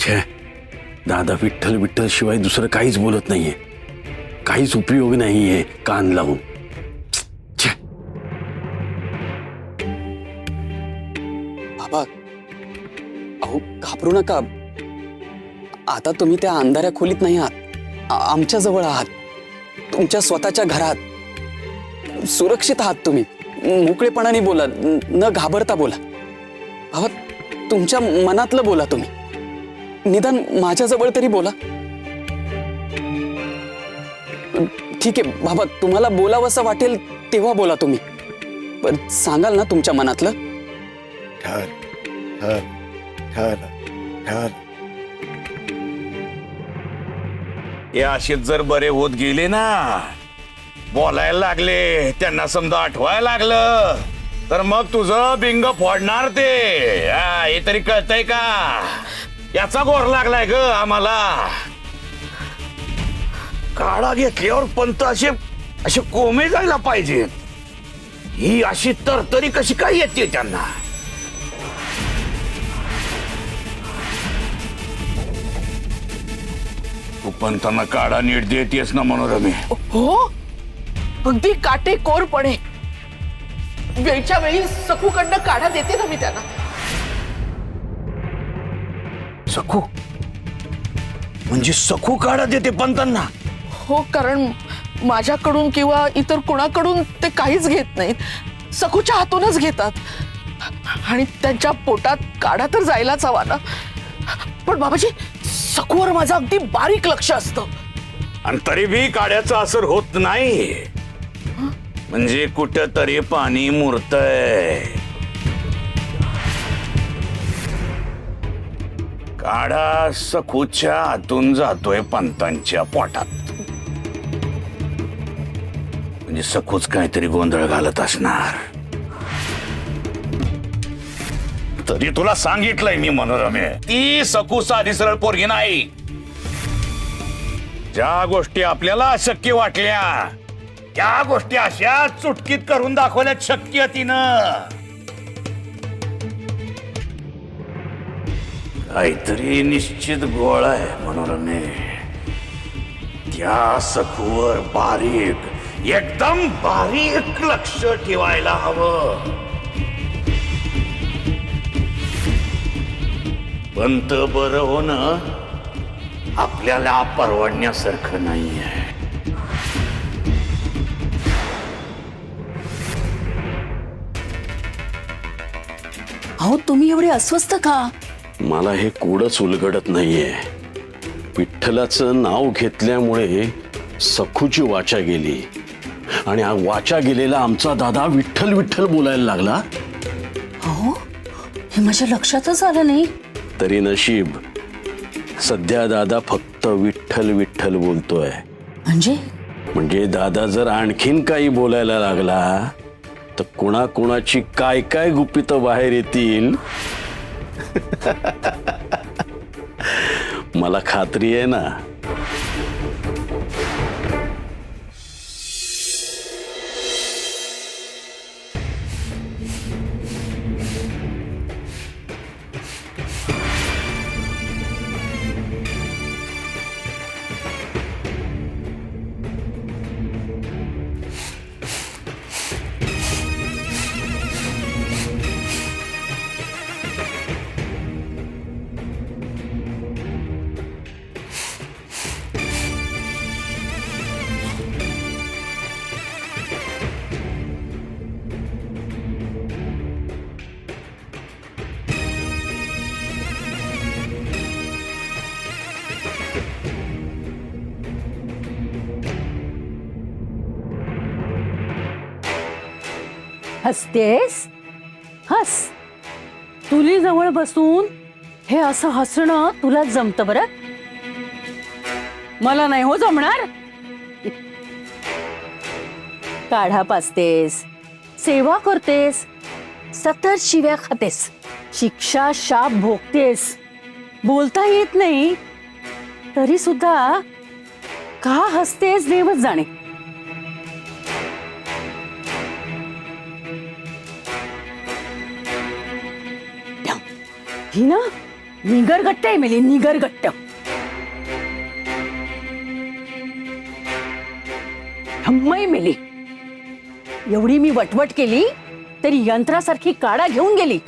छे, दादा विठ्ठल विठ्ठल शिवाय दुसरं काहीच बोलत नाहीये, काहीच उपयोग नाहीये कान लावून. छे. बाबा, अहो घाबरू नका. आता तुम्ही त्या अंधाऱ्या खोलीत नाही आहात, आमच्या जवळ आहात, तुमच्या स्वतःच्या घरात सुरक्षित आहात. तुम्ही मोकळेपणाने बोला, न घाबरता बोला. बाबा, तुमच्या मनातलं बोला. तुम्ही निदान माझ्याजवळ तरी बोला. ठीक आहे बाबा, तुम्हाला बोलावंसं वाटेल तेव्हा बोला तुम्ही, पण सांगाल ना तुमच्या मनातलं? ठर ठर ठर ठर. हे असेच जर बरे होत गेले ना, बोलायला लागले, त्यांना समजा आठवायला लागलं, तर मग तुझं बिंग फोडणार ते. हे तरी कळतंय का? याचा गोर लागलाय ग आम्हाला. काढा घेतल्यावर पंत असे असे कोमे जायला पाहिजेत. ही अशी तरतरी कशी काय येते त्यांना? तू पंतांना काढा नीट देतेस ना मनोरमे? हो, अगदी काटेकोरपणे वेळच्या वेळी सखूकडनं काढा देते ना मी त्यांना. सखू म्हणजे सखू काढा देते पंतांना? हो, कारण माझ्याकडून किंवा इतर कुणाकडून ते काहीच घेत नाहीत, सखूच्या हातूनच घेतात. आणि त्यांच्या पोटात काढा तर जायलाच हवा ना. पण बाबाजी, सखूवर माझं अगदी बारीक लक्ष असतं. आणि तरी बी काढ्याचा असर होत नाही, म्हणजे कुठं तरी पाणी मुरतय. काढा सखूच्या हातून जातोय पंतांच्या पोटात, म्हणजे सखूच काहीतरी गोंधळ घालत असणार. तरी तुला सांगितलंय मी मनोरमे, ती सखू साधी सरळ पोरगी नाही. ज्या गोष्टी आपल्याला अशक्य वाटल्या त्या गोष्टी अशा चुटकीत करून दाखवल्यात शक्य तिनं. काहीतरी निश्चित गोळ आहे मनोरमे. त्या सखूवर बारीक, एकदम बारीक लक्ष ठेवायला हवं. पंत बरं होणं आपल्याला परवडण्यासारखं नाहीये. अहो, तुम्ही एवढे अस्वस्थ का? मला हे कुडच उलगडत नाहीये. विठ्ठलाचं नाव घेतल्यामुळे सखूची वाचा गेली, आणि वाचा गेलेला आमचा दादा विठ्ठल विठ्ठल बोलायला लागला. अहो, हे माझ्या लक्षातच आलं नाही. तरी नशीब, सध्या दादा फक्त विठ्ठल विठ्ठल बोलतोय. म्हणजे दादा जर आणखीन काही बोलायला लागला तर कुणाकुणाची काय काय गुपितं बाहेर येतील मला खात्री आहे ना. हसतेस? हस. तुली जवळ बसून हे असं हसणं तुला जमतं बरं? मला नाही हो जमणार. काढा पाजतेस, सेवा करतेस, सतत शिव्या खातेस, शिक्षा शाप भोगतेस, बोलता येत नाही तरी सुद्धा का हसतेस देवच जाणे. ही ना निगरगट्ट आहे मेली, निगरगट्ट. धम्मय मेली. एवढी मी वटवट केली तरी यंत्रासारखी काडा घेऊन गेली.